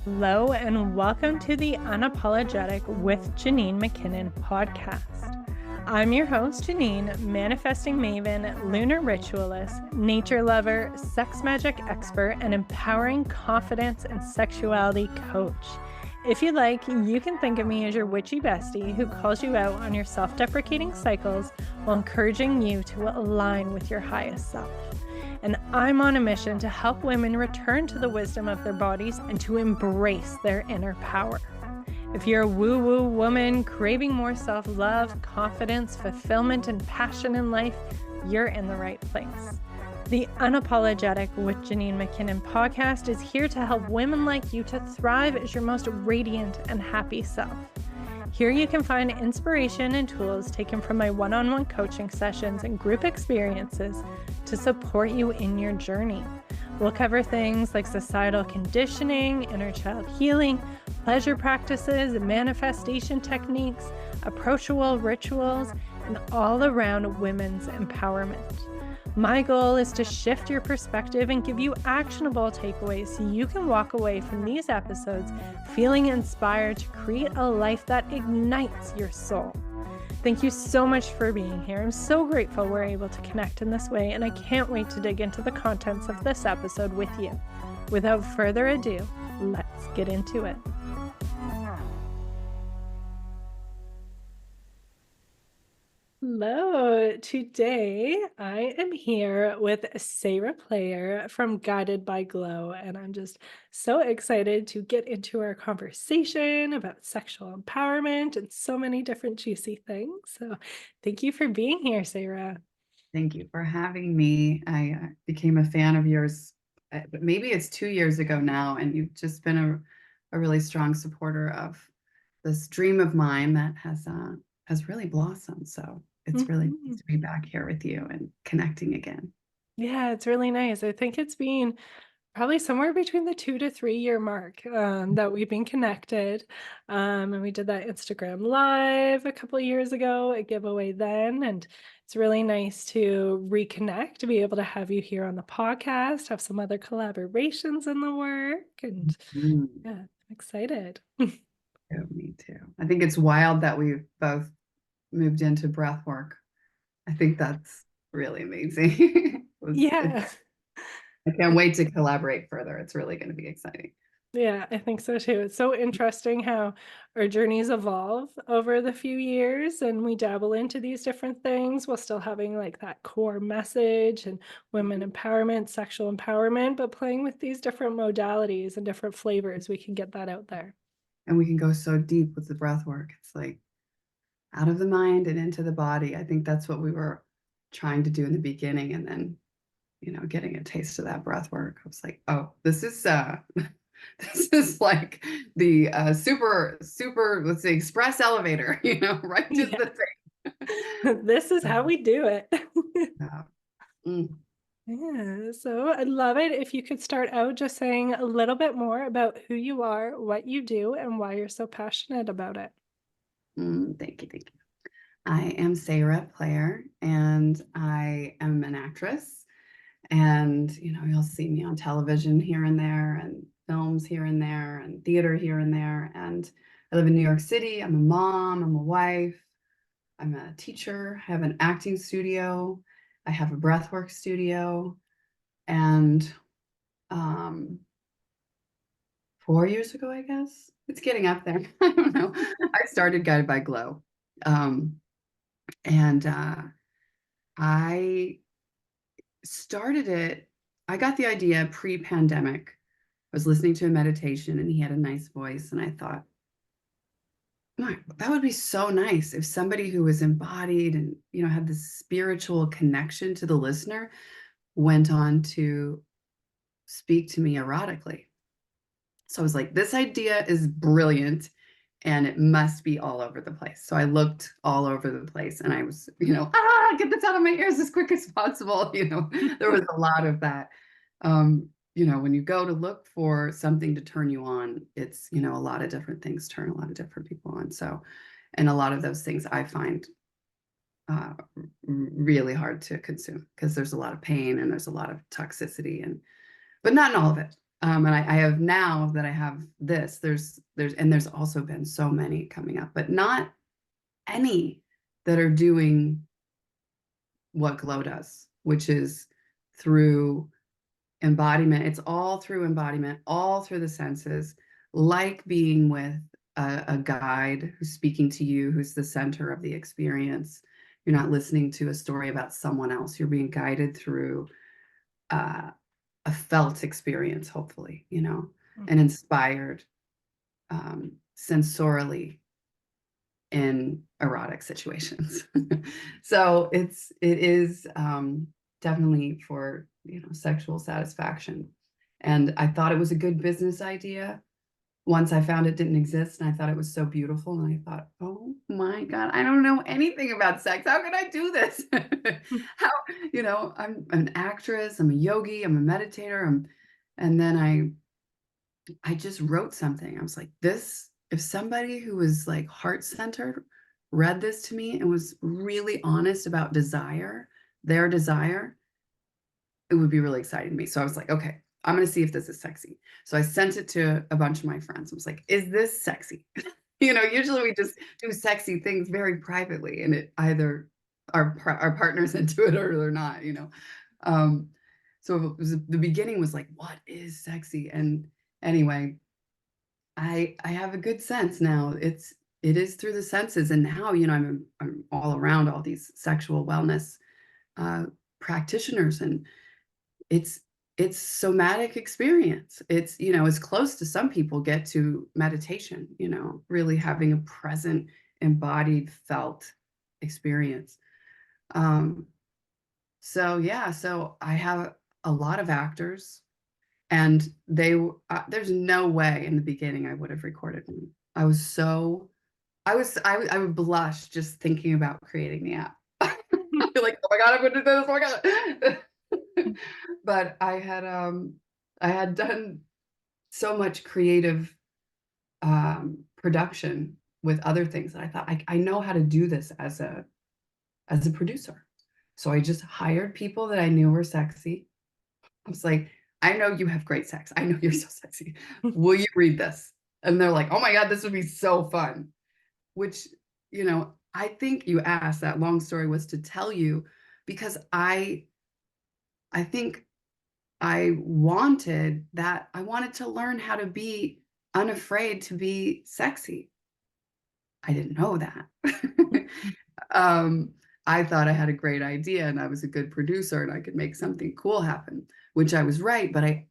Hello, and welcome to the Unapologetic with Janine McKinnon podcast. I'm your host, Janine, manifesting maven, lunar ritualist, nature lover, sex magic expert, and empowering confidence and sexuality coach. If you like, you can think of me as your witchy bestie who calls you out on your self-deprecating cycles while encouraging you to align with your highest self. And I'm on a mission to help women return to the wisdom of their bodies and to embrace their inner power. If you're a woo-woo woman craving more self-love, confidence, fulfillment, and passion in life, you're in the right place. The Unapologetic with Janine McKinnon podcast is here to help women like you to thrive as your most radiant and happy self. Here you can find inspiration and tools taken from my one-on-one coaching sessions and group experiences to support you in your journey. We'll cover things like societal conditioning, inner child healing, pleasure practices, manifestation techniques, approachable rituals, and all around women's empowerment. My goal is to shift your perspective and give you actionable takeaways so you can walk away from these episodes feeling inspired to create a life that ignites your soul. Thank you so much for being here. I'm so grateful we're able to connect in this way, and I can't wait to dig into the contents of this episode with you. Without further ado, let's get into it. Hello, today I am here with Sayra Player from Guided by Glow, and I'm just so excited to get into our conversation about sexual empowerment and so many different juicy things. So thank you for being here, Sayra. Thank you for having me. I became a fan of yours, but maybe it's 2 years ago now, and you've just been a really strong supporter of this dream of mine that has really blossomed. So it's really nice to be back here with you and connecting again. Yeah, it's really nice. I think it's been probably somewhere between the 2 to 3 year mark that we've been connected. And we did that Instagram live a couple of years ago, a giveaway then. And it's really nice to reconnect, to be able to have you here on the podcast, have some other collaborations in the work. And yeah, I'm excited. Yeah, me too. I think it's wild that we've both moved into breath work. I think that's really amazing. Yeah. I can't wait to collaborate further. It's really going to be exciting. Yeah, I think so too. It's so interesting how our journeys evolve over the few years and we dabble into these different things while still having like that core message and women empowerment, sexual empowerment, but playing with these different modalities and different flavors, we can get that out there. And we can go so deep with the breath work. It's like out of the mind and into the body. I think that's what we were trying to do in the beginning. And then, getting a taste of that breath work, I was like, oh, this is this is like the super, let's say, express elevator, right to the thing. This is how we do it. Mm. Yeah, so I'd love it if you could start out just saying a little bit more about who you are, what you do, and why you're so passionate about it. Thank you. I am Sayra Player, and I am an actress. And, you'll see me on television here and there, and films here and there, and theater here and there. And I live in New York City. I'm a mom, I'm a wife, I'm a teacher, I have an acting studio, I have a breathwork studio. And 4 years ago, I guess, it's getting up there. I don't know. I started Guided by Glow. And I started it, I got the idea pre-pandemic. I was listening to a meditation and he had a nice voice, and I thought, that would be so nice if somebody who was embodied and, had this spiritual connection to the listener went on to speak to me erotically. So I was like, this idea is brilliant and it must be all over the place. So I looked all over the place and I was, get this out of my ears as quick as possible. There was a lot of that. When you go to look for something to turn you on, it's, a lot of different things turn a lot of different people on. So, and a lot of those things I find really hard to consume because there's a lot of pain and there's a lot of toxicity, but not in all of it. And I have, now that I have this, there's also been so many coming up, but not any that are doing what Glow does, which is through embodiment. It's all through embodiment, all through the senses, like being with a guide who's speaking to you, who's the center of the experience. You're not listening to a story about someone else. You're being guided through a felt experience, hopefully, and inspired sensorily in erotic situations. So it is definitely for sexual satisfaction. And I thought it was a good business idea once I found it didn't exist, and I thought it was so beautiful, and I thought, oh my God, I don't know anything about sex. How can I do this? How, I'm an actress, I'm a yogi, I'm a meditator, and then I just wrote something. I was like, this, if somebody who was like heart-centered read this to me and was really honest about desire, their desire, it would be really exciting to me. So I was like, okay, I'm going to see if this is sexy. So I sent it to a bunch of my friends. I was like, is this sexy? Usually we just do sexy things very privately, and it either our partner's into it or they're not. So the beginning was like, what is sexy? And anyway, I have a good sense now. It is through the senses, and now I'm all around all these sexual wellness practitioners, and it's somatic experience. It's as close to some people get to meditation, really having a present, embodied, felt experience. So yeah, so I have a lot of actors, and there's no way in the beginning I would have recorded me. I was so I would blush just thinking about creating the app. I'd be like, oh my God, I'm going to do this. Oh my God. But I had done so much creative production with other things that I thought I know how to do this as a producer. So I just hired people that I knew were sexy. I was like, I know you have great sex. I know you're so sexy. Will you read this? And they're like, oh my God, this would be so fun. Which, I think you asked, that long story was to tell you, because I think I wanted that. I wanted to learn how to be unafraid to be sexy. I didn't know that. I thought I had a great idea and I was a good producer and I could make something cool happen, which I was right. But I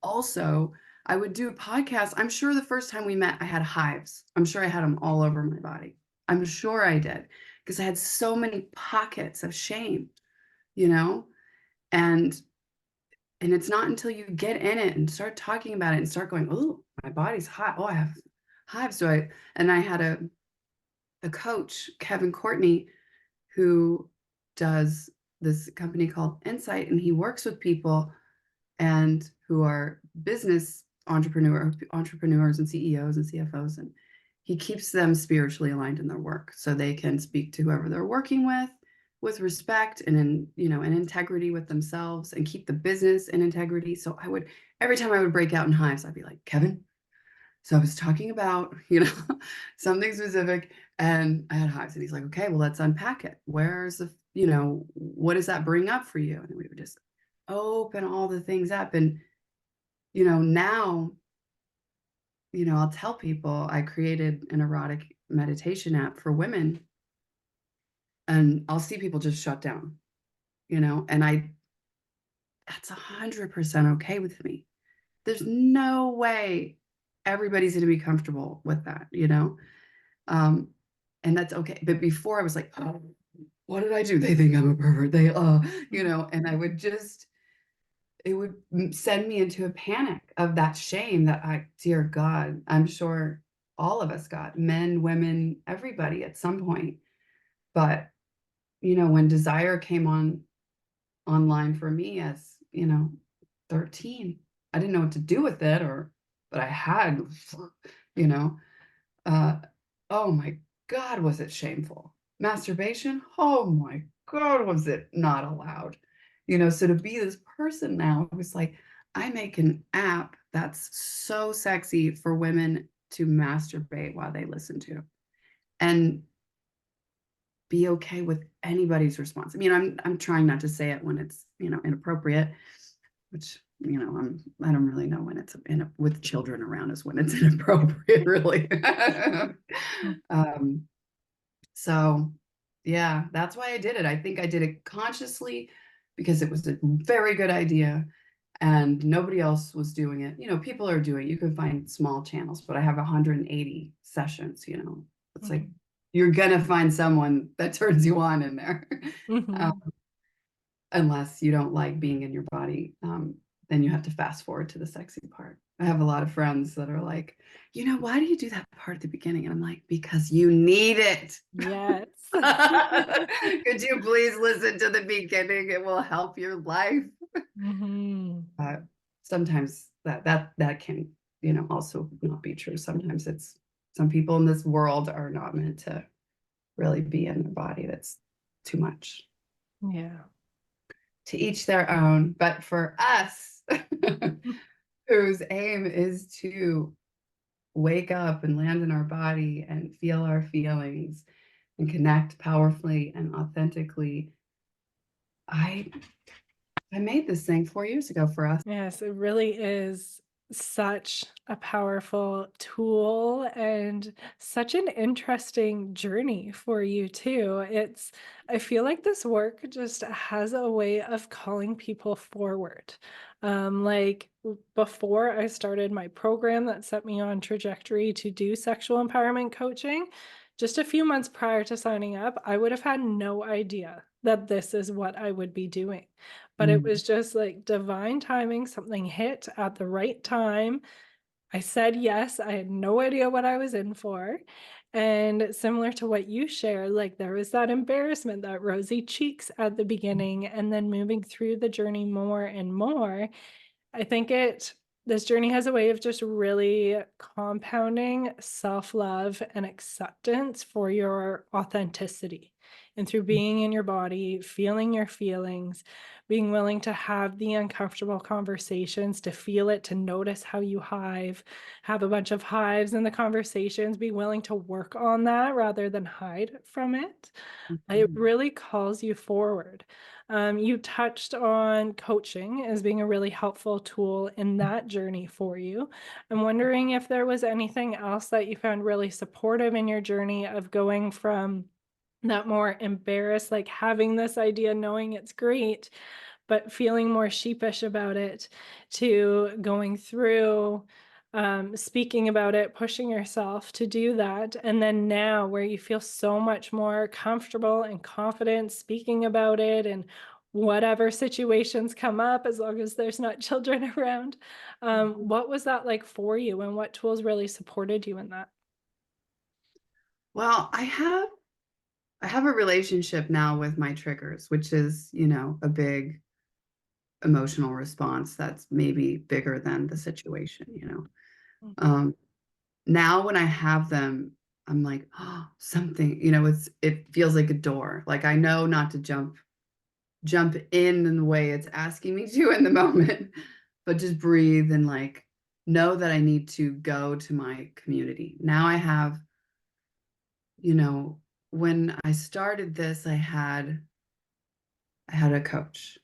would do podcasts. I'm sure the first time we met, I had hives. I'm sure I had them all over my body. I'm sure I did, because I had so many pockets of shame, you know? And it's not until you get in it and start talking about it and start going, oh, my body's hot. Oh, I have hives. And I had a coach, Kevin Courtney, who does this company called Insight, and he works with people and who are business entrepreneurs and CEOs and CFOs, and he keeps them spiritually aligned in their work so they can speak to whoever they're working with respect and in integrity with themselves, and keep the business in integrity. So every time I would break out in hives, I'd be like, Kevin, so I was talking about, something specific, and I had hives, and he's like, okay, well, let's unpack it. Where's what does that bring up for you? And we would just open all the things up. And, now, I'll tell people I created an erotic meditation app for women, and I'll see people just shut down, and that's 100% okay with me. There's no way everybody's going to be comfortable with that, and that's okay. But before I was like, oh, what did I do? They think I'm a pervert. And it would send me into a panic of that shame that dear God, I'm sure all of us got, men, women, everybody at some point. But, when desire came online for me as, 13, I didn't know what to do with it, but I had, you know, uh, oh my God, was it shameful? Masturbation? Oh my God, was it not allowed? So to be this person now, it was like, I make an app that's so sexy for women to masturbate while they listen to and be okay with anybody's response. I mean, I'm trying not to say it when it's, inappropriate, which, I don't really know when it's with children around is when it's inappropriate, really. um, so yeah, that's why I did it. I think I did it consciously because it was a very good idea and nobody else was doing it. People are doing it. You can find small channels, but I have 180 sessions, it's like you're gonna find someone that turns you on in there. Unless you don't like being in your body, then you have to fast forward to the sexy part. I have a lot of friends that are like, why do you do that part at the beginning? And I'm like, because you need it. Yes. Could you please listen to the beginning? It will help your life. Sometimes that can, also not be true. Sometimes some people in this world are not meant to really be in their body. That's too much. Yeah. To each their own, but for us, whose aim is to wake up and land in our body and feel our feelings and connect powerfully and authentically, I made this thing 4 years ago for us. Yes, it really is such a powerful tool and such an interesting journey for you too. I feel like this work just has a way of calling people forward. Before I started my program that set me on trajectory to do sexual empowerment coaching, just a few months prior to signing up, I would have had no idea that this is what I would be doing. But it was just like divine timing, something hit at the right time. I said yes, I had no idea what I was in for. And similar to what you shared, like there was that embarrassment, that rosy cheeks at the beginning, and then moving through the journey more and more. I think this journey has a way of just really compounding self-love and acceptance for your authenticity. And through being in your body, feeling your feelings, being willing to have the uncomfortable conversations, to feel it, to notice how you have a bunch of hives in the conversations, be willing to work on that rather than hide from it. It really calls you forward. You touched on coaching as being a really helpful tool in that journey for you. I'm wondering if there was anything else that you found really supportive in your journey of going from that more embarrassed, like having this idea, knowing it's great, but feeling more sheepish about it, to going through speaking about it, pushing yourself to do that. And then now, where you feel so much more comfortable and confident speaking about it and whatever situations come up, as long as there's not children around. What was that like for you, and what tools really supported you in that? Well, I have a relationship now with my triggers, which is, a big emotional response that's maybe bigger than the situation. Um, Now when I have them, I'm like, oh, something, it feels like a door. Like I know not to jump in the way it's asking me to in the moment, but just breathe and like know that I need to go to my community. Now I have, when I started this, I had a coach,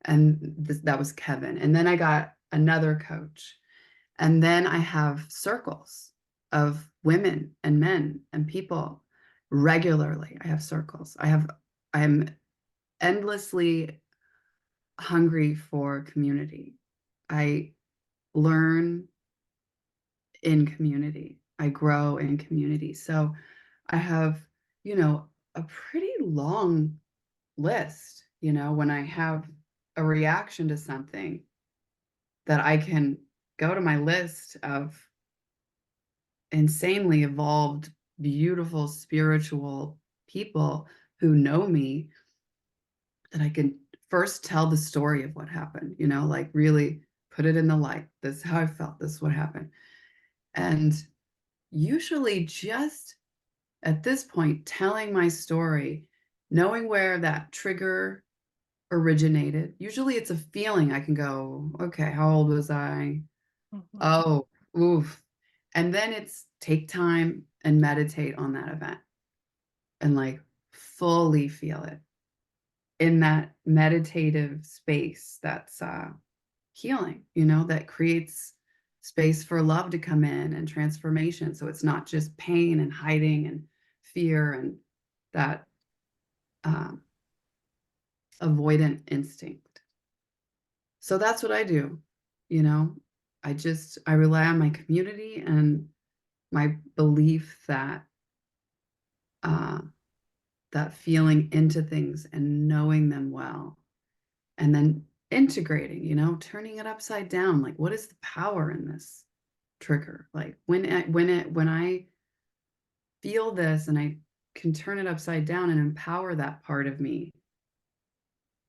and that was Kevin. And then I got another coach. And then I have circles of women and men and people regularly. I have circles. I'm endlessly hungry for community. I learn in community. I grow in community. So I have, a pretty long list, when I have a reaction to something, that I can go to my list of insanely evolved, beautiful, spiritual people who know me, that I can first tell the story of what happened, like really put it in the light. This is how I felt. This is what happened. And usually, just at this point, telling my story, knowing where that trigger originated. Usually it's a feeling. I can go, okay, how old was I? Mhm. Oh, oof. And then it's take time and meditate on that event and like fully feel it in that meditative space that's healing, that creates space for love to come in and transformation. So it's not just pain and hiding and fear and that um, avoidant instinct. So that's what I do. You know, I rely on my community and my belief that uh, that feeling into things and knowing them well, and then integrating, turning it upside down. Like, what is the power in this trigger? Like when I feel this and I can turn it upside down and empower that part of me.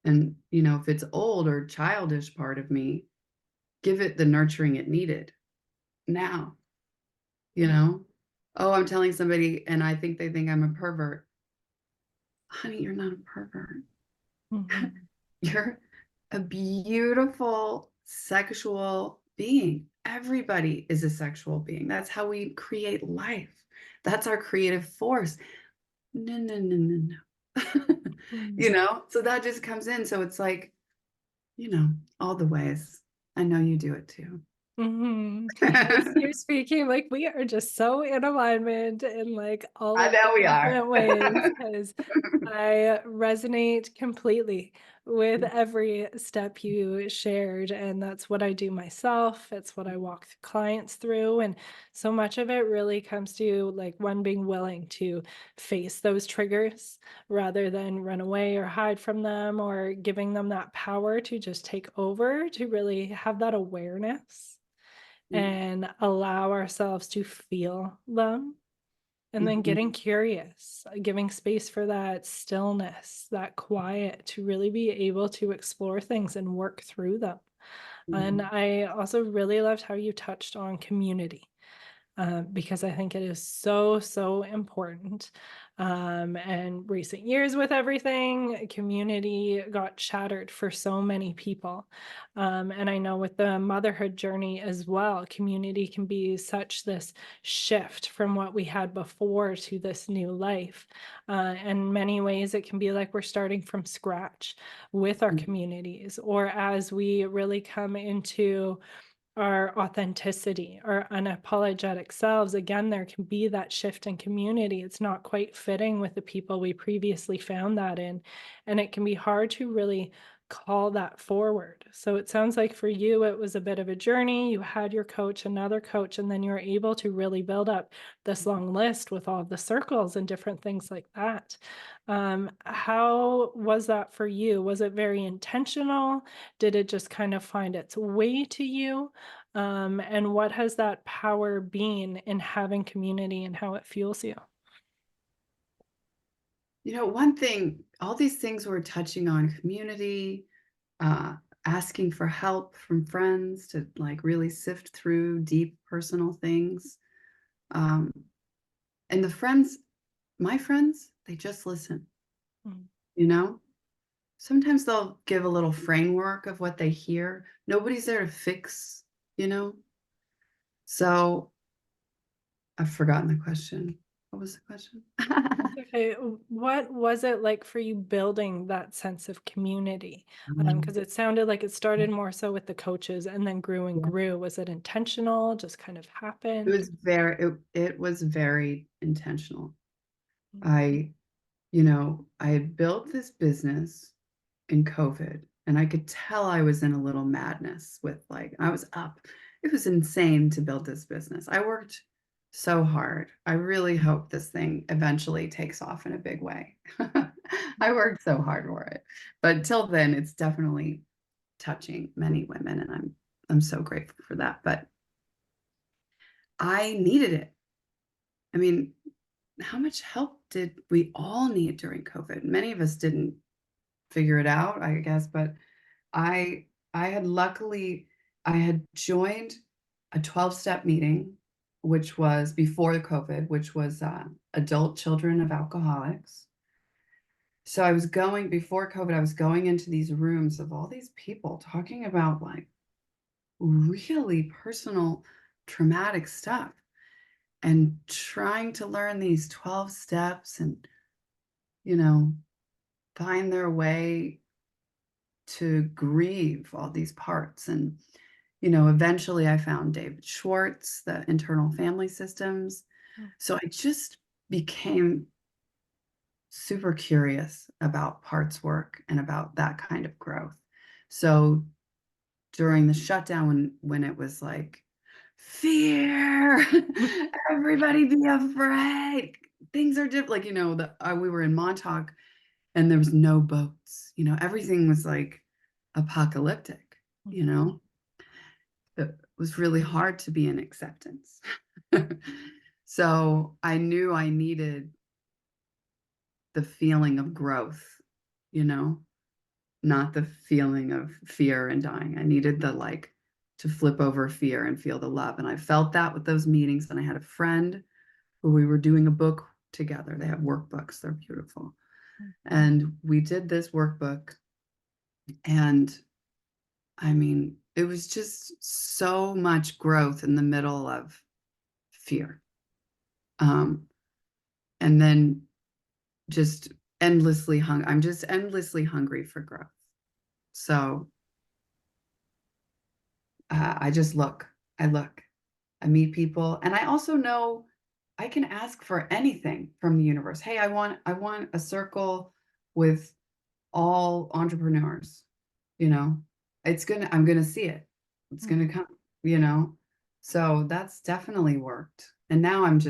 And if it's old or childish part of me, give it the nurturing it needed now. you know oh, I'm telling somebody and I think they think I'm a pervert. Honey, you're not a pervert. Mhm. You're a beautiful sexual being. Everybody is a sexual being. That's how we create life. That's our creative force. No, no, no, no, no. Mhm. So that just comes in. So it's like, all the ways. I know you do it too. Mhm. As you're speaking, like, we are just so in alignment in, like, all I of the know we are. different ways, because I resonate completely with every step you shared, and that's what I do myself. It's what I walk clients through, and so much of it really comes to, like, one, being willing to face those triggers rather than run away or hide from them, or giving them that power to just take over, to really have that awareness and allow ourselves to feel them. And then getting Mhm, curious, giving space for that stillness, that quiet, to really be able to explore things and work through them. And mhm, I also really loved how you touched on community, because I think it is so, so important. And recent years with everything, community got shattered for so many people. And I know with the motherhood journey as well, community can be such this shift from what we had before to this new life. In many ways, it can be like we're starting from scratch with our mhm, communities, or as we really come into our authenticity, our unapologetic selves, again, there can be that shift in community. It's not quite fitting with the people we previously found that in. And it can be hard to really call that forward. So it sounds like for you, it was a bit of a journey. You had your coach, another coach, and then you were able to really build up this long list with all of the circles and different things like that. How was that for you? Was it very intentional? Did it just kind of find its way to you? And what has that power been in having community and how it fuels you? One thing, all these things we're touching on, community, uh, asking for help from friends to like really sift through deep personal things. Um, and my friends, they just listen, Mm. you know? Sometimes they'll give a little framework of what they hear. Nobody's there to fix, you know? So I've forgotten the question. What was the question? It's okay. What was it like for you building that sense of community? Because it sounded like it started more so with the coaches and then grew and Yeah. grew. Was it intentional? Just kind of happened? It was very intentional. Mm. I, I had built this business in COVID, and I could tell I was in a little madness with like I was up. It was insane to build this business. I worked so hard. I really hope this thing eventually takes off in a big way. I worked so hard for it. But till then, it's definitely touching many women, and I'm so grateful for that. But I needed it. I mean, how much help did we all need during COVID? Many of us didn't figure it out, I guess, but I had luckily I had joined a 12-step meeting, which was before the COVID, which was adult children of alcoholics. So I was going before COVID, I was going into these rooms of all these people talking about like really personal, traumatic stuff and trying to learn these 12 steps and, you know, find their way to grieve all these parts. And, eventually I found David Schwartz, the internal family systems. So I just became super curious about parts work and about that kind of growth. So during the shutdown, when it was like fear, everybody be afraid, things are different. Like, we were in Montauk and there was no boats. Everything was like apocalyptic. It was really hard to be in acceptance. So I knew I needed the feeling of growth, you know, not the feeling of fear and dying. I needed the like to flip over fear and feel the love. And I felt that with those meetings. And I had a friend who we were doing a book together. They have workbooks, they're beautiful. And we did this workbook. And I mean, it was just so much growth in the middle of fear. And then just I'm just endlessly hungry for growth. So I look, I meet people, and I also know I can ask for anything from the universe. Hey, I want a circle with all entrepreneurs, you know, I'm gonna see it. It's gonna come, you know. So that's definitely worked. And now I'm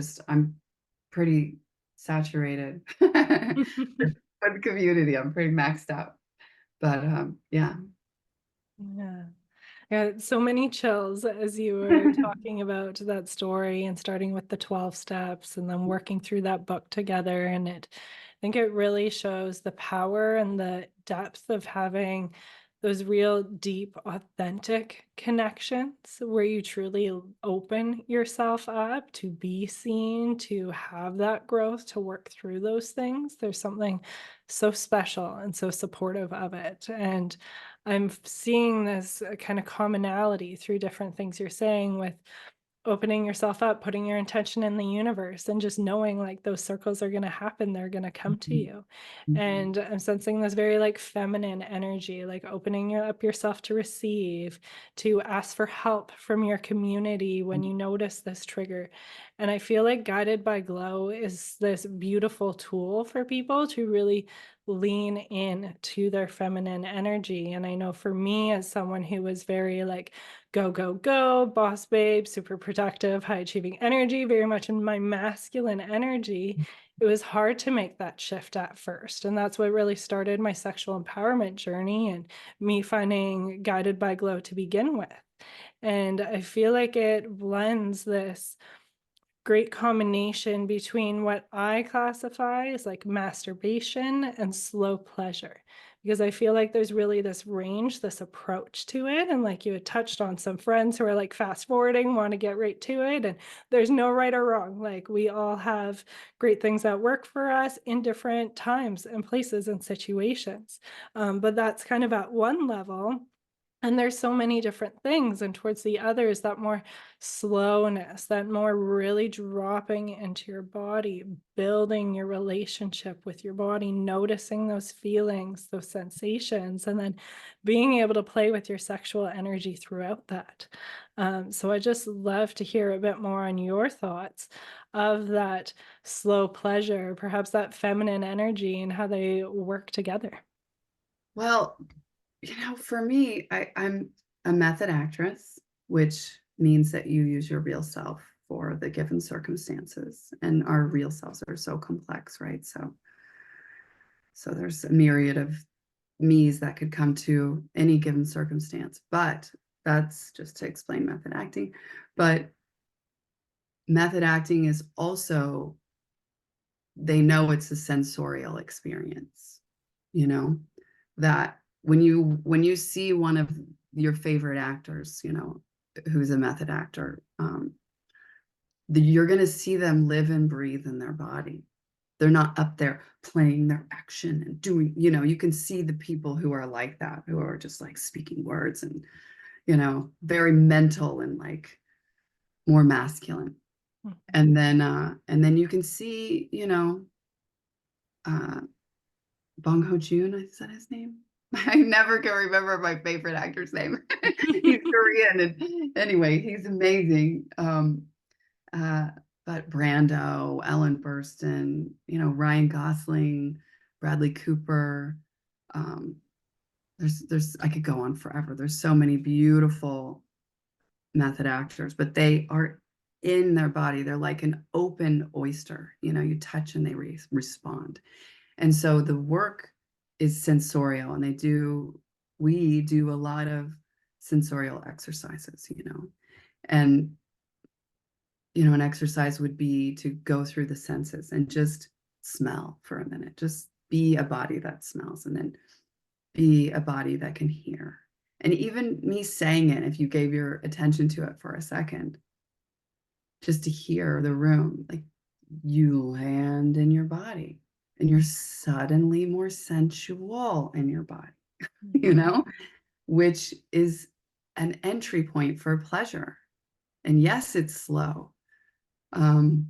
pretty saturated with the community. I'm pretty maxed out. But yeah. Yeah. Yeah, so many chills as you were talking about that story and starting with the 12 steps and then working through that book together. And I think it really shows the power and the depth of having those real deep, authentic connections where you truly open yourself up to be seen, to have that growth, to work through those things. There's something so special and so supportive of it. And I'm seeing this kind of commonality through different things you're saying with opening yourself up, putting your intention in the universe, and just knowing like those circles are going to happen, they're going to come to Mhm. you. Mhm. And I'm sensing this very like feminine energy, like opening up yourself to receive, to ask for help from your community when you notice this trigger. And I feel like Guided by Glow is this beautiful tool for people to really lean in to their feminine energy. And I know for me, as someone who was very like, go, go, go, boss babe, super productive, high achieving energy, very much in my masculine energy, it was hard to make that shift at first. And that's what really started my sexual empowerment journey and me finding Guided by Glow to begin with. And I feel like it blends this great combination between what I classify as like masturbation and slow pleasure. Because I feel like there's really this range, this approach to it. And like you had touched on, some friends who are like fast forwarding, want to get right to it. And there's no right or wrong. Like we all have great things that work for us in different times and places and situations. But that's kind of at one level. And there's so many different things, and towards the others, that more slowness, that more really dropping into your body, building your relationship with your body, noticing those feelings, those sensations, and then being able to play with your sexual energy throughout that. So I just love to hear a bit more on your thoughts of that slow pleasure, perhaps that feminine energy and how they work together. Well, for me, I'm a method actress, which means that you use your real self for the given circumstances. And our real selves are so complex, right? So there's a myriad of me's that could come to any given circumstance. But that's just to explain method acting. But method acting is also, they know it's a sensorial experience, you know, that when you see one of your favorite actors, who's a method actor, you're going to see them live and breathe in their body. they're not up there playing their action and doing, you can see the people who are like that, who are just like speaking words and, very mental and like more masculine. Mhm. And then you can see, uh, Bong Ho Joon, is that his name? I never can remember my favorite actor's name. He's Korean, and anyway, he's amazing. Uh, but Brando, Ellen Burstyn, Ryan Gosling, Bradley Cooper. Um, there's I could go on forever. There's so many beautiful method actors, but they are in their body. They're like an open oyster. You touch and they respond. And so the work is sensorial, and we do a lot of sensorial exercises, and an exercise would be to go through the senses and just smell for a minute, just be a body that smells, and then be a body that can hear. And even me saying it, if you gave your attention to it for a second, just to hear the room, like you land in your body and you're suddenly more sensual in your body, which is an entry point for pleasure. And yes, it's slow, and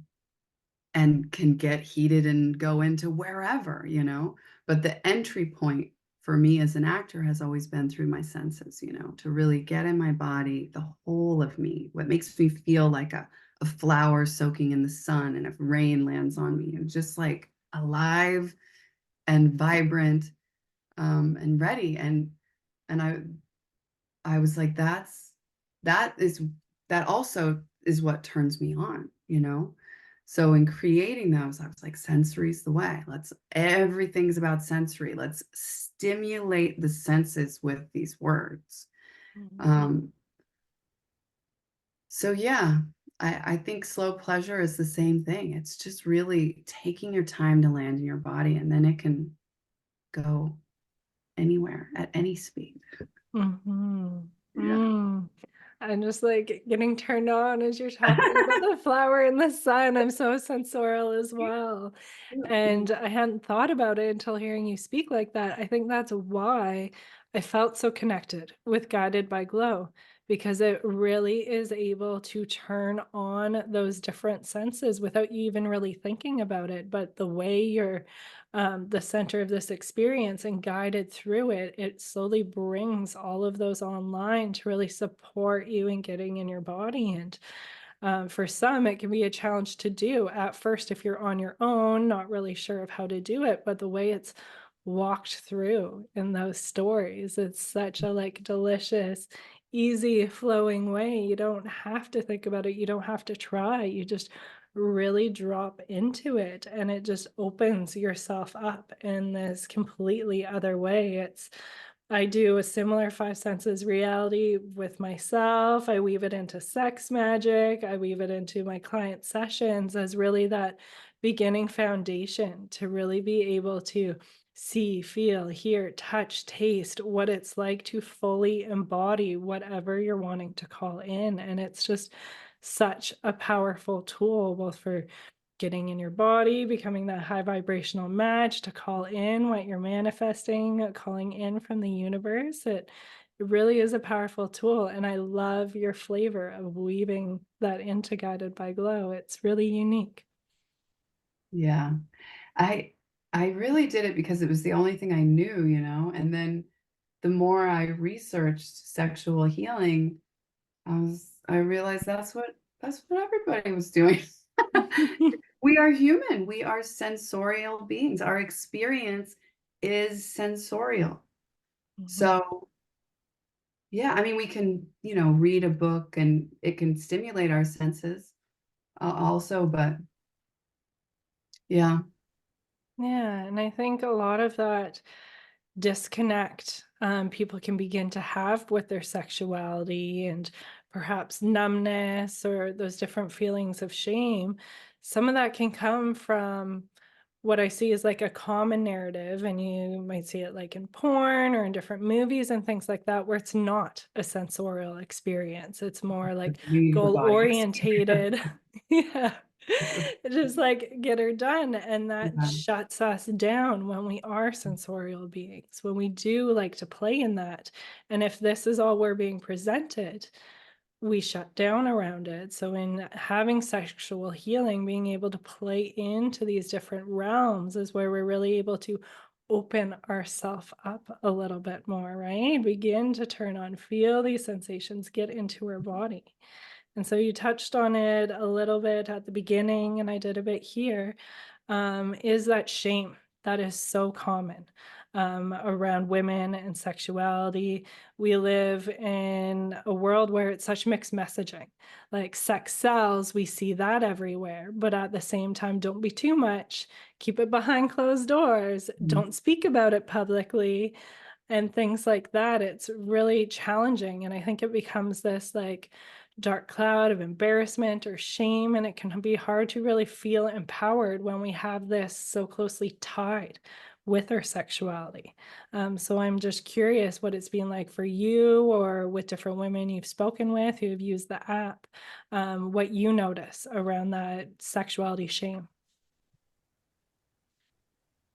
can get heated and go into wherever, but the entry point for me as an actor has always been through my senses, to really get in my body, the whole of me, what makes me feel like a flower soaking in the sun, and if rain lands on me, and just like alive and vibrant, and ready. And I was like, that is that also is what turns me on, So in creating those, I was like, sensory's the way. Everything's about sensory. Let's stimulate the senses with these words. Mhm. Um, so yeah, I think slow pleasure is the same thing. It's just really taking your time to land in your body, and then it can go anywhere at any speed. Mhm. Yeah. Mm. I'm just like getting turned on as you're talking about the flower in the sun. I'm so sensorial as well. Yeah. And I hadn't thought about it until hearing you speak like that. I think that's why I felt so connected with Guided by Glow, because it really is able to turn on those different senses without you even really thinking about it. But the way you're the center of this experience and guided through it, it slowly brings all of those online to really support you in getting in your body. And for some, it can be a challenge to do at first if you're on your own, not really sure of how to do it. But the way it's walked through in those stories, it's such a like delicious, easy flowing way. You don't have to think about it. You don't have to try. You just really drop into it, and it just opens yourself up in this completely other way. I do a similar five senses reality with myself. I weave it into sex magic. I weave it into my client sessions as really that beginning foundation to really be able to see, feel, hear, touch, taste what it's like to fully embody whatever you're wanting to call in. And it's just such a powerful tool, both for getting in your body, becoming that high vibrational match to call in what you're manifesting, calling in from the universe. It really is a powerful tool. And I love your flavor of weaving that into Guided by Glow. It's really unique. Yeah. I I really did it because it was the only thing I knew, and then the more I researched sexual healing, I realized that's what everybody was doing. We are human. We are sensorial beings. Our experience is sensorial. Mhm. So, yeah, I mean, we can, read a book and it can stimulate our senses, also, but yeah. Yeah, and I think a lot of that disconnect people can begin to have with their sexuality and perhaps numbness or those different feelings of shame. Some of that can come from what I see is like a common narrative, and you might see it like in porn or in different movies and things like that, where it's not a sensorial experience. It's more like Need her goal body experience. orientated. Yeah. Just like get her done. And that Yeah. shuts us down when we are sensorial beings, when we do like to play in that. And if this is all we're being presented, we shut down around it. So, in having sexual healing, being able to play into these different realms is where we're really able to open ourselves up a little bit more, right? Begin to turn on, feel these sensations, get into our body. And so, you touched on it a little bit at the beginning, and I did a bit here. Is that shame that is so common around women and sexuality. We live in a world where it's such mixed messaging. Like sex sells, we see that everywhere, but at the same time, don't be too much. Keep it behind closed doors. Mhm. Don't speak about it publicly and things like that. It's really challenging. And I think it becomes this like dark cloud of embarrassment or shame. And it can be hard to really feel empowered when we have this so closely tied with our sexuality. So I'm just curious what it's been like for you or with different women you've spoken with who have used the app, what you notice around that sexuality shame.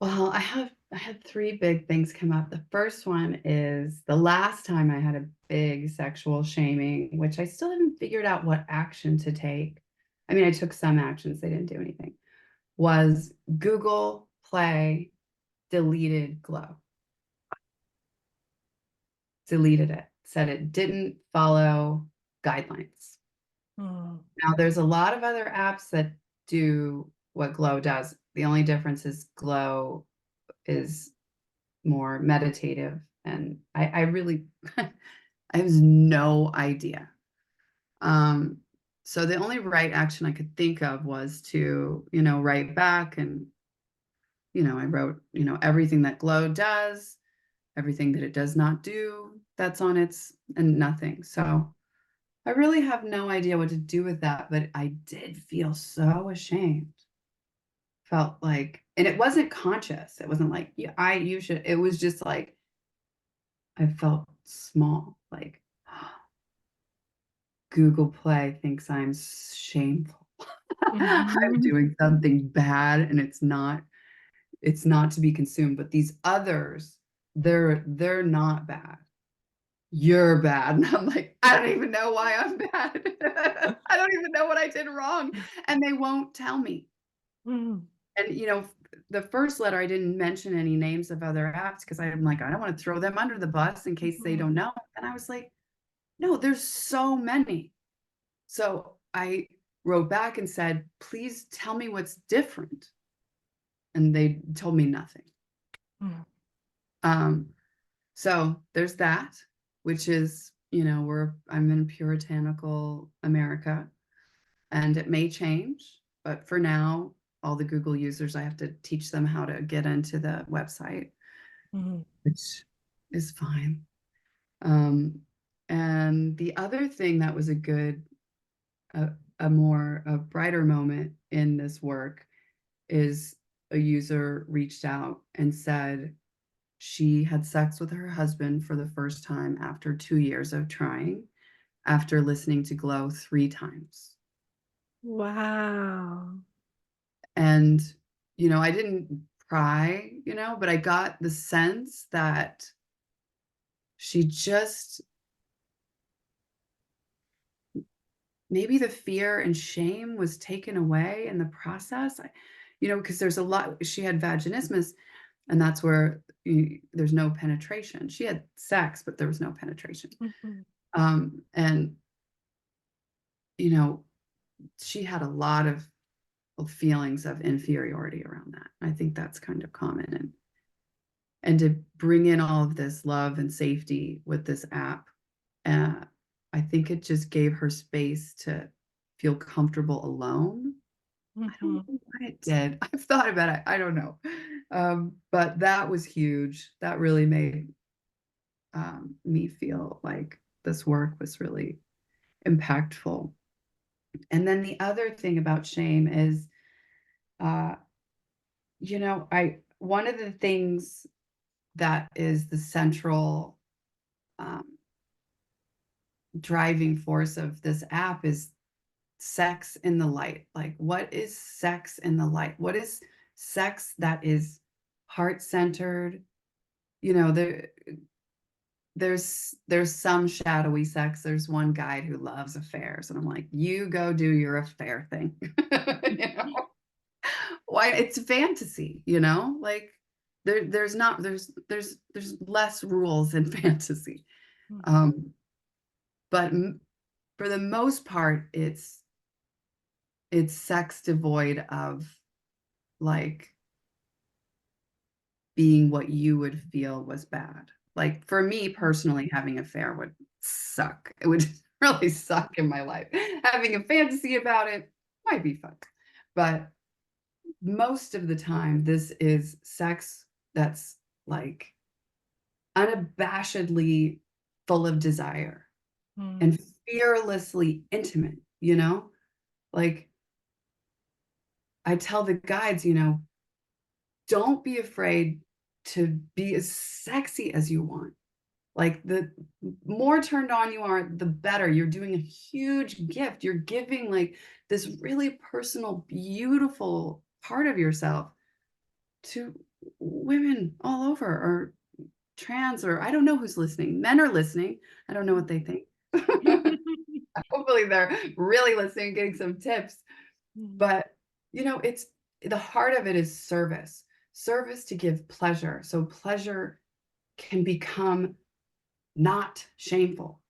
Well, I had 3 big things come up. The first one is the last time I had a big sexual shaming, which I still haven't figured out what action to take. I mean, I took some actions, they didn't do anything. Was Google Play deleted Glow. Deleted it. Said it didn't follow guidelines. Mm, Now, there's a lot of other apps that do what Glow does. The only difference is Glow is more meditative, and I really I have no idea. Um, so the only right action I could think of was to, write back and, I wrote, everything that Glow does, everything that it does not do, that's on its and nothing. So I really have no idea what to do with that, but I did feel so ashamed. Felt like, and it wasn't conscious. It wasn't like, yeah, you should. It was just like I felt small, like Google Play thinks I'm shameful. I'm mhm, doing something bad and it's not to be consumed, but these others, they're not bad. You're bad. And I'm like, I don't even know why I'm bad. I don't even know what I did wrong. And they won't tell me. mhm, And, the first letter, I didn't mention any names of other apps because I'm like, I don't want to throw them under the bus in case they mhm, don't know. And I was like, no, there's so many. So I wrote back and said, please tell me what's different. And they told me nothing. mhm, Um, so there's that, which is, I'm in puritanical America and it may change, but for now, all the Google users, I have to teach them how to get into the website, mhm, which is fine. Um, and the other thing that was a, a brighter moment in this work is a user reached out and said she had sex with her husband for the first time after 2 years of trying, after listening to Glow 3 times. wow. And, I didn't pry, but I got the sense that she just maybe the fear and shame was taken away in the process. Because there's a lot, she had vaginismus, and that's where there's no penetration. She had sex, but there was no penetration. Mhm, And, you know, she had a lot of feelings of inferiority around that. I think that's kind of common. And to bring in all of this love and safety with this app, uh, I think it just gave her space to feel comfortable alone. I don't mhm, know what it did. I've thought about it. I don't know. But that was huge. That really made me feel like this work was really impactful. And then the other thing about shame is uh, one of the things that is the central um, driving force of this app is sex in the light. Like, what is sex in the light? What is sex that is heart-centered? There's some shadowy sex. There's one guy who loves affairs, and I'm like, you go do your affair thing. Why? It's fantasy, like there's less rules in fantasy. um but for the most part, it's sex devoid of like being what you would feel was bad. Like for me personally, having an affair would suck. It would really suck in my life. Having a fantasy about it might be fun, but most of the time, this is sex that's like unabashedly full of desire and fearlessly intimate, Like I tell the guides, don't be afraid to be as sexy as you want. Like the more turned on you are, the better. You're doing a huge gift. You're giving like this really personal, beautiful part of yourself to women all over, or trans, or I don't know who's listening. Men are listening. I don't know what they think. Hopefully they're really listening, getting some tips. But it's the heart of it is service to give pleasure. So pleasure can become not shameful.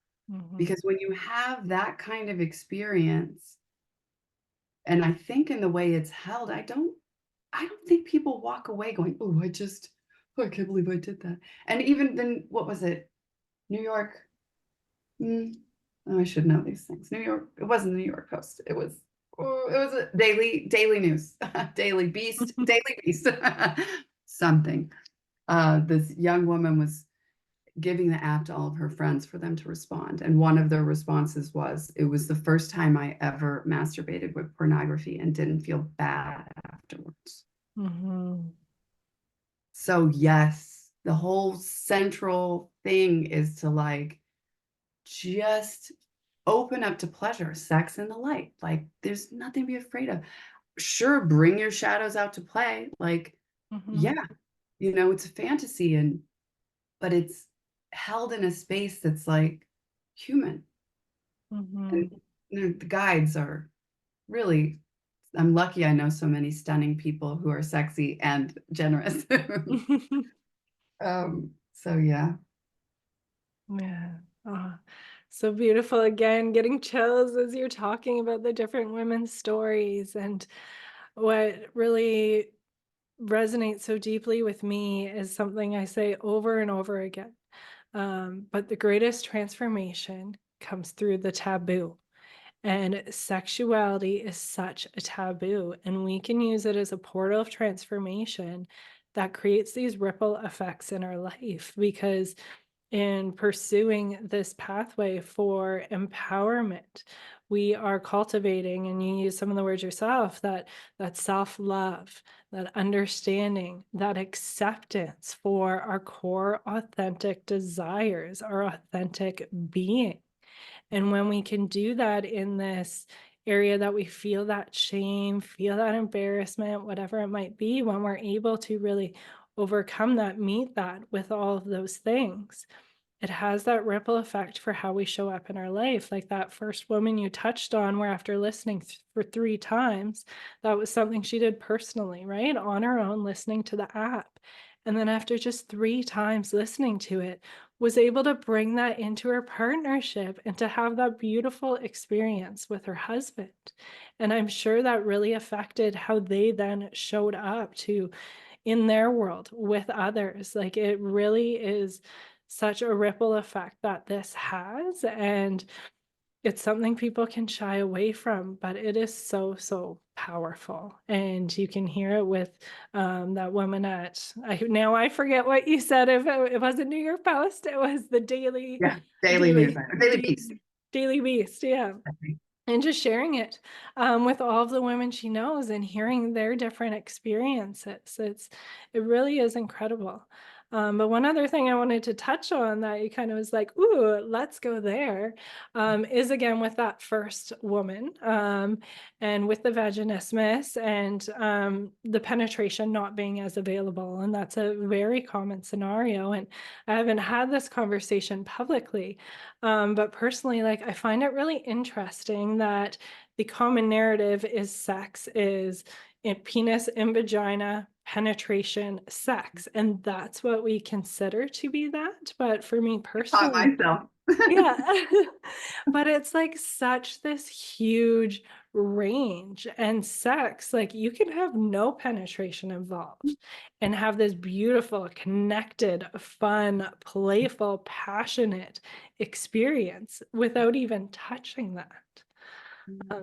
Because when you have that kind of experience, and I think in the way it's held, I don't think people walk away going, oh, I can't believe I did that. And even then, what was it? New York. Oh, I should know these things. New York. It wasn't the New York Post. It was a daily news, Daily Beast, Daily Beast, something. This young woman was giving the app to all of her friends for them to respond. And one of their responses was, it was the first time I ever masturbated with pornography and didn't feel bad afterwards. So yes, the whole central thing is to like just open up to pleasure, sex in the light. Like there's nothing to be afraid of. Sure, bring your shadows out to play. Like, yeah, it's a fantasy, but it's held in a space that's like human. And the guides are really, I'm lucky I know so many stunning people who are sexy and generous. So yeah. Yeah. Oh, so beautiful. Again, getting chills as you're talking about the different women's stories. And what really resonates so deeply with me is something I say over and over again. But the greatest transformation comes through the taboo. And sexuality is such a taboo, and we can use it as a portal of transformation that creates these ripple effects in our life. Because in pursuing this pathway for empowerment, we are cultivating, and you use some of the words yourself, that self-love, that understanding, that acceptance for our core authentic desires, our authentic being. And when we can do that in this area that we feel that shame, feel that embarrassment, whatever it might be, when we're able to really overcome that, meet that with all of those things, it has that ripple effect for how we show up in our life. Like that first woman you touched on, where after listening for 3 times, that was something she did personally, right? On her own, listening to the app. And then after just 3 times listening to it, was able to bring that into her partnership and to have that beautiful experience with her husband. And I'm sure that really affected how they then showed up to in their world with others. Like it really is such a ripple effect that this has, and it's something people can shy away from, but it is so, so powerful. And you can hear it with that woman at, I forget what you said. If it wasn't New York Post, it was the Yeah, Daily News, Daily Da- Beast. Daily Beast. Yeah. and just sharing it with all of the women she knows and hearing their different experiences. It really is incredible. But one other thing I wanted to touch on that you kind of was like, ooh, let's go there, is again with that first woman, and with the vaginismus and the penetration not being as available. And that's a very common scenario. And I haven't had this conversation publicly, but personally, like, I find it really interesting that the common narrative is sex is in penis and vagina penetration sex, and that's what we consider to be that. But for me Taught personally, myself. yeah. But it's like such this huge range, and sex, like you can have no penetration involved and have this beautiful, connected, fun, playful, passionate experience without even touching that.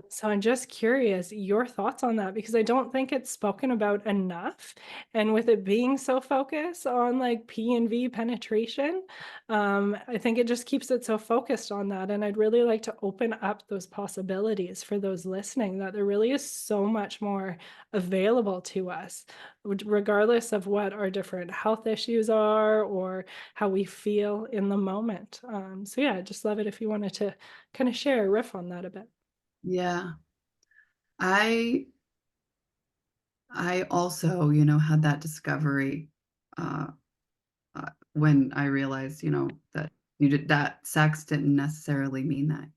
So I'm just curious your thoughts on that, because I don't think it's spoken about enough. And with it being so focused on like P and V penetration, I think it just keeps it so focused on that. And I'd really like to open up those possibilities for those listening, that there really is so much more available to us, regardless of what our different health issues are or how we feel in the moment. So yeah, I'd just love it if you wanted to kind of share a riff on that a bit. Yeah. I also, had that discovery uh, when I realized, that that sex didn't necessarily mean that.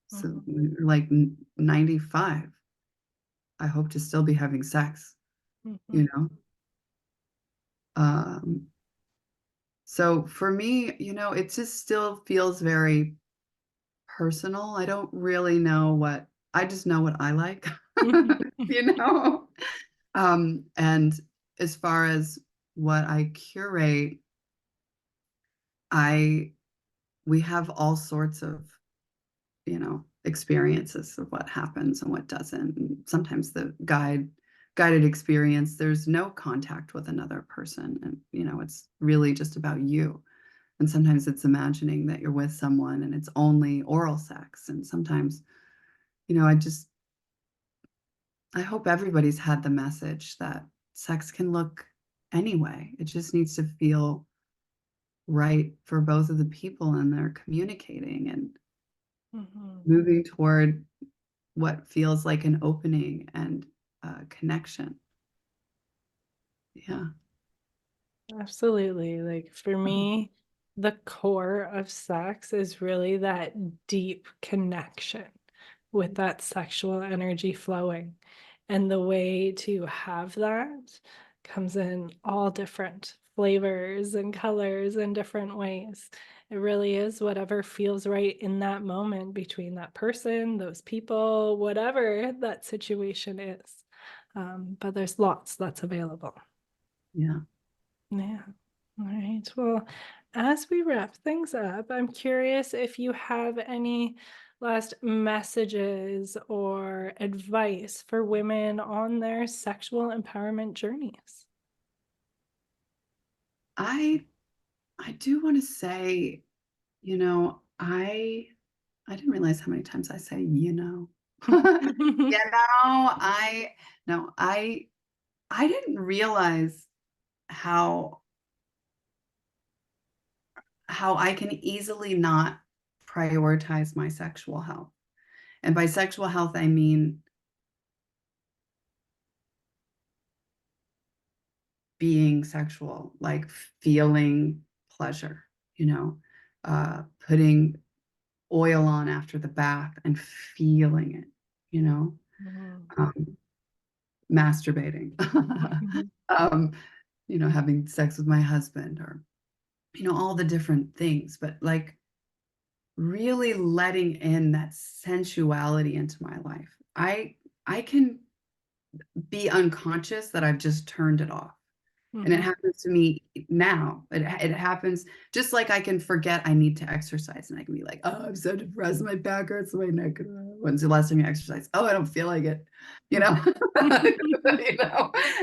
So Mhm. like 95, I hope to still be having sex, you Mhm. know. Um, so for me, it just still feels very personal. I don't really know I just know what I like, Mhm. you know. And as far as what I curate, I we have all sorts of, experiences of what happens and what doesn't. And sometimes the guided experience, there's no contact with another person, and it's really just about you. And sometimes it's imagining that you're with someone and it's only oral sex. And sometimes, you know, I just I hope everybody's had the message that sex can look anyway. It just needs to feel right for both of the people, and they're communicating and Mhm. moving toward what feels like an opening and connection. Yeah. Absolutely. Like for me, the core of sex is really that deep connection with that sexual energy flowing. And the way to have that comes in all different flavors and colors and different ways. It really is whatever feels right in that moment between that person, those people, whatever that situation is. But there's lots that's available. Yeah. Yeah. All right. Well, as we wrap things up, I'm curious if you have any last messages or advice for women on their sexual empowerment journeys. I I do want to say, I didn't realize how many times I say, I no, I didn't realize how I can easily not prioritize my sexual health. And by sexual health, I mean being sexual, like feeling pleasure, putting oil on after the bath and feeling it, you know, Mhm. um, masturbating, Mhm. um, having sex with my husband, or, all the different things, but like really letting in that sensuality into my life. I can be unconscious that I've just turned it off. And it Mhm. happens to me now. It happens just like I can forget I need to exercise, and I can be like, oh, I'm so depressed. My back hurts, my neck. When's the last time you exercised? Oh, I don't feel like it. You know, and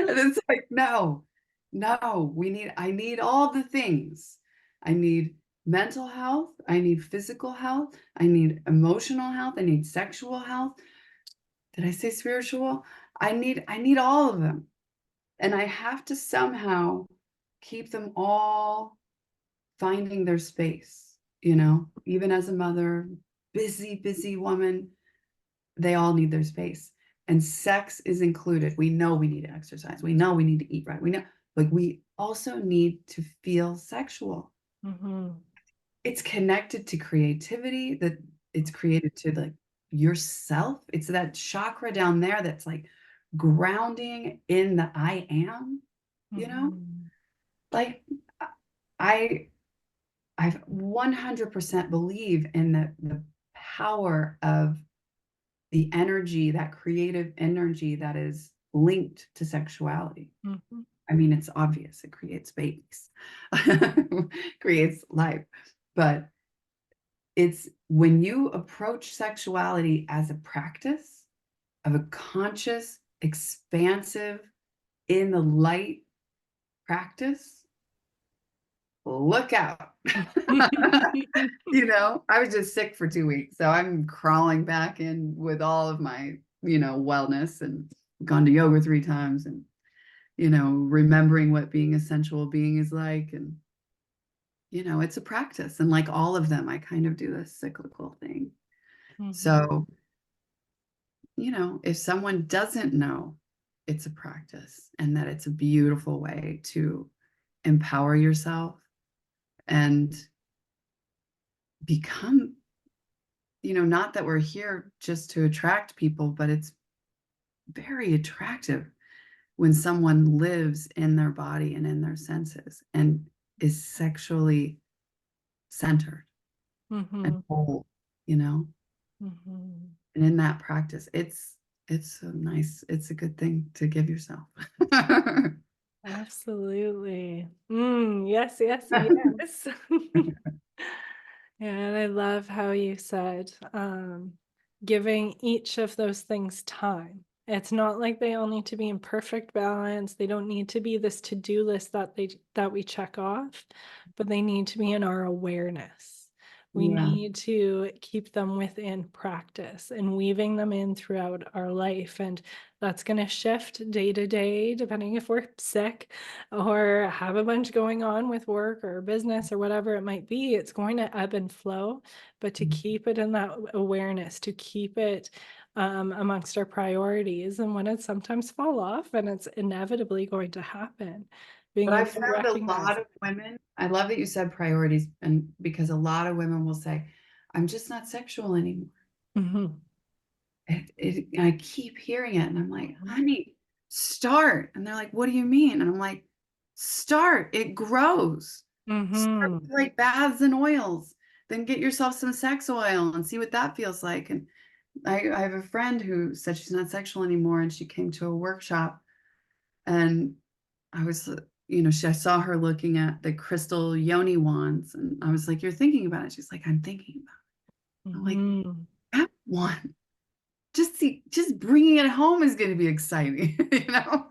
it's like, no, I need all the things. I need mental health, I need physical health, I need emotional health, I need sexual health. Did I say spiritual? I need all of them. And I have to somehow keep them all finding their space, even as a mother, busy woman, they all need their space. And sex is included. We know we need to exercise. We know we need to eat right. We know, but we also need to feel sexual. Mm-hmm. It's connected to creativity, that it's created to like yourself. It's that chakra down there that's like grounding in the I am, Mm-hmm. like I I 100% believe in the power of the energy, that creative energy that is linked to sexuality. Mm-hmm. I mean, it's obvious. It creates babies, creates life. But it's when you approach sexuality as a practice of a conscious, expansive, in the light practice, look out. I was just sick for 2 weeks. So I'm crawling back in with all of my, wellness, and gone to yoga 3 times, and, remembering what being a sensual being is like. And, it's a practice. And like all of them, I kind of do this cyclical thing. Mm-hmm. So, if someone doesn't know it's a practice and that it's a beautiful way to empower yourself and become, not that we're here just to attract people, but it's very attractive when someone lives in their body and in their senses and is sexually centered and Mm-hmm. whole, you know? Mm-hmm. And in that practice, it's a good thing to give yourself. Absolutely. Yes, yes, yes. Yeah, and I love how you said giving each of those things time. It's not like they all need to be in perfect balance. They don't need to be this to-do list that we check off, but they need to be in our awareness. We Yeah. need to keep them within practice and weaving them in throughout our life. And that's going to shift day to day, depending if we're sick or have a bunch going on with work or business or whatever it might be. It's going to ebb and flow, but to keep it in that awareness, to keep it amongst our priorities. And when it sometimes fall off, and it's inevitably going to happen, being But I able to found a recognize lot it. of women, I love that you said priorities, and because a lot of women will say, I'm just not sexual anymore. Mhm. I keep hearing it, and I'm like, Mhm. honey, start. And they're like, what do you mean? And I'm like, start. It grows. Start Mhm. with like baths and oils. Then get yourself some sex oil and see what that feels like. And I have a friend who said she's not sexual anymore, and she came to a workshop, and I was, I saw her looking at the crystal yoni wands, and I was like, you're thinking about it. She's like, I'm thinking about it. I'm like, Mhm. that one. Just bringing it home is going to be exciting. Yeah.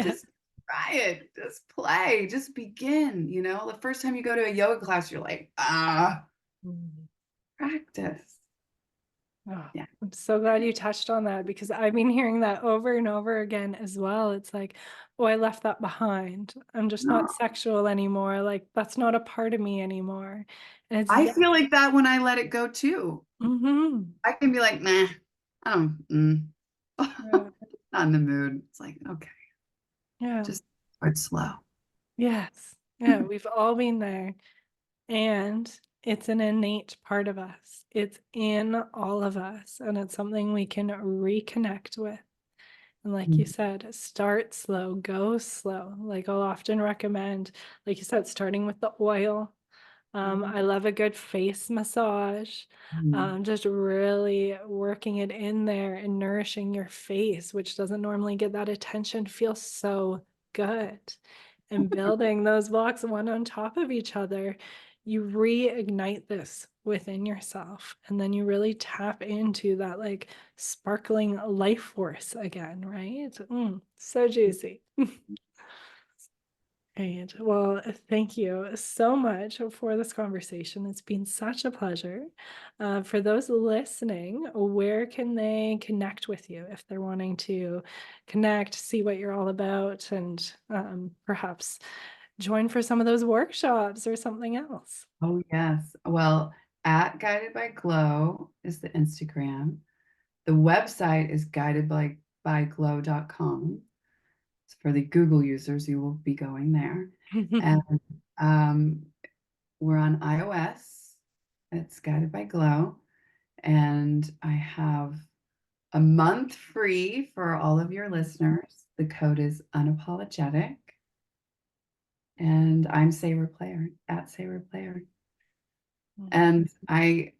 Just try it, just play, just begin. The first time you go to a yoga class, you're like, Mhm. practice. Oh, Yeah. I'm so glad you touched on that because I've been hearing that over and over again as well. It's like, oh, I left that behind. I'm just No, not sexual anymore. Like, that's not a part of me anymore. And it's, I yeah. feel like that when I let it go too. Mm-hmm. I can be like, nah, I don't, Yeah. not in the mood. It's like, okay, Yeah. just start slow. Yes. Yeah. We've all been there. And it's an innate part of us. It's in all of us. And it's something we can reconnect with. And like you said, start slow, go slow. Like I'll often recommend, like you said, starting with the oil. I love a good face massage. Mhm. Just really working it in there and nourishing your face, which doesn't normally get that attention, feels so good. And building those blocks one on top of each other, you reignite this within yourself. And then you really tap into that like sparkling life force again, right? So juicy. Great. Well, thank you so much for this conversation. It's been such a pleasure. For those listening, where can they connect with you if they're wanting to connect, see what you're all about, and perhaps join for some of those workshops or something else? Oh, yes. Well, at Guided by Glow is the Instagram. The website is guidedbyglow.com. So for the Google users, you will be going there. And um, we're on iOS. It's Guided by Glow. And I have a month free for all of your listeners. The code is unapologetic. And I'm Sayra Player, at Sayra Player. And I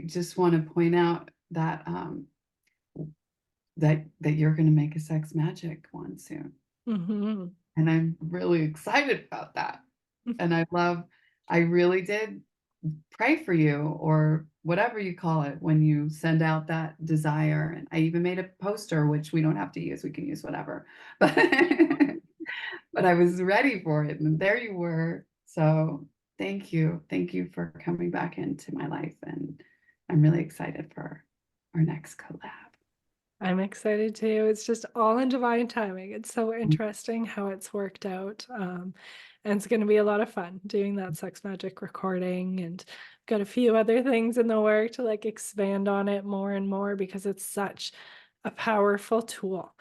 just want to point out that that you're going to make a sex magic one soon. Mhm. And I'm really excited about that. And I really did pray for you, or whatever you call it, when you send out that desire. And I even made a poster, which we don't have to use. We can use whatever. But but I was ready for it. And there you were. So thank you. Thank you for coming back into my life. And I'm really excited for our next collab. I'm excited too. It's just all in divine timing. It's so interesting how it's worked out. And it's going to be a lot of fun doing that sex magic recording, and got a few other things in the work to like expand on it more and more, because it's such a powerful tool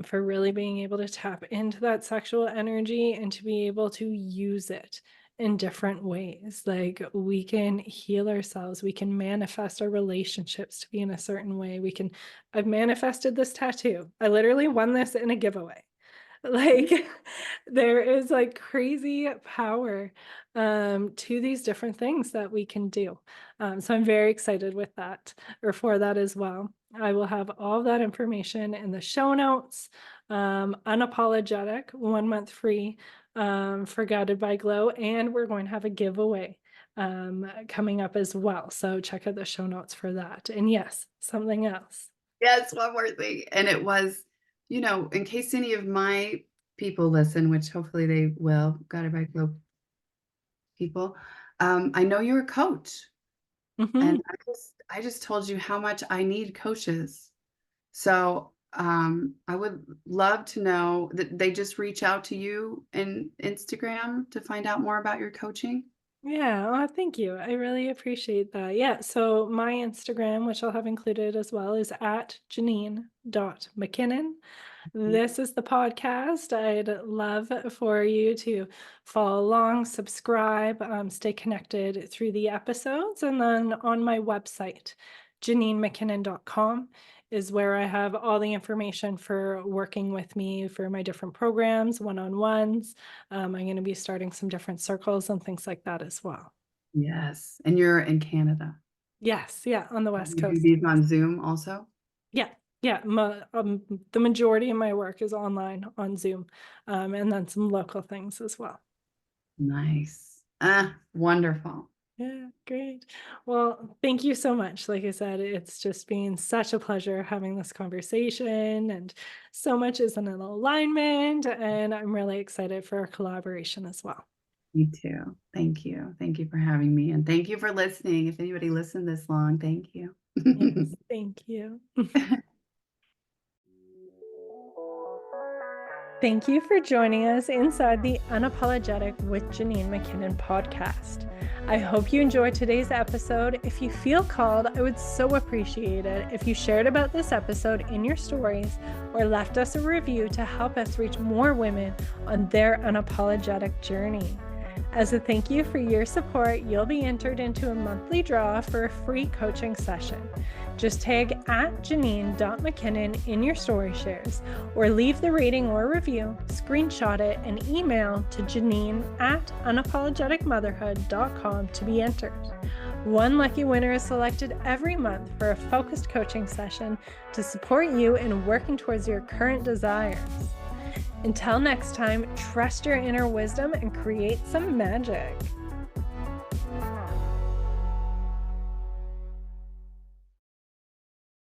for really being able to tap into that sexual energy and to be able to use it in different ways. Like, we can heal ourselves, we can manifest our relationships to be in a certain way. I've manifested this tattoo. I literally won this in a giveaway. Like, there is like crazy power to these different things that we can do. So I'm very excited with that, or for that as well. I will have all that information in the show notes. Unapologetic, 1 month free for Guided by Glow, and we're going to have a giveaway coming up as well. So check out the show notes for that. And yes, something else. Yes, one more thing. And it was, in case any of my people listen, which hopefully they will, Guided by Glow people, I know you're a coach. And Mhm. I just told you how much I need coaches. So I would love to know that they just reach out to you in Instagram to find out more about your coaching. Yeah, thank you. I really appreciate that. Yeah, so my Instagram, which I'll have included as well, is at Janine.McKinnon. This is the podcast. I'd love for you to follow along, subscribe, stay connected through the episodes. And then on my website, JanineMcKinnon.com, is where I have all the information for working with me for my different programs, one-on-ones. I'm going to be starting some different circles and things like that as well. Yes. And you're in Canada. Yes, yeah, on the West You do Coast. these on Zoom also? Yeah, yeah. The majority of my work is online on Zoom, and then some local things as well. Nice. Wonderful. Yeah, great. Well, thank you so much. Like I said, it's just been such a pleasure having this conversation, and so much is in alignment, and I'm really excited for our collaboration as well. Me too. Thank you. Thank you for having me. And thank you for listening. If anybody listened this long, thank you. Yes, thank you. Thank you for joining us inside the Unapologetic with Janine McKinnon podcast. I hope you enjoyed today's episode. If you feel called, I would so appreciate it if you shared about this episode in your stories or left us a review to help us reach more women on their unapologetic journey. As a thank you for your support, you'll be entered into a monthly draw for a free coaching session. Just tag at Janine.McKinnon in your story shares, or leave the rating or review, screenshot it, and email to Janine@unapologeticmotherhood.com to be entered. One lucky winner is selected every month for a focused coaching session to support you in working towards your current desires. Until next time, trust your inner wisdom and create some magic.